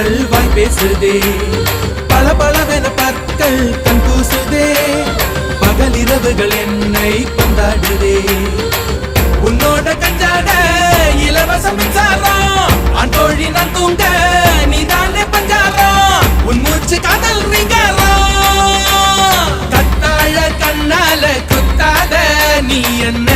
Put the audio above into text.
கண்கள் வாய் பேசுதே, பல பலவென பற்கள் கண் கூசுதே, பகல் இரவுகள் என்னை கொண்டாடுதே. உன்னோட கஞ்சாட இலவச மின்சாரம், அன்றோழி நான் தூங்க நீதானே பஞ்சாரம், உன் மூச்சு காதல் ரிங்காரம். கத்தாழ கண்ணால குத்தாத நீ என்ன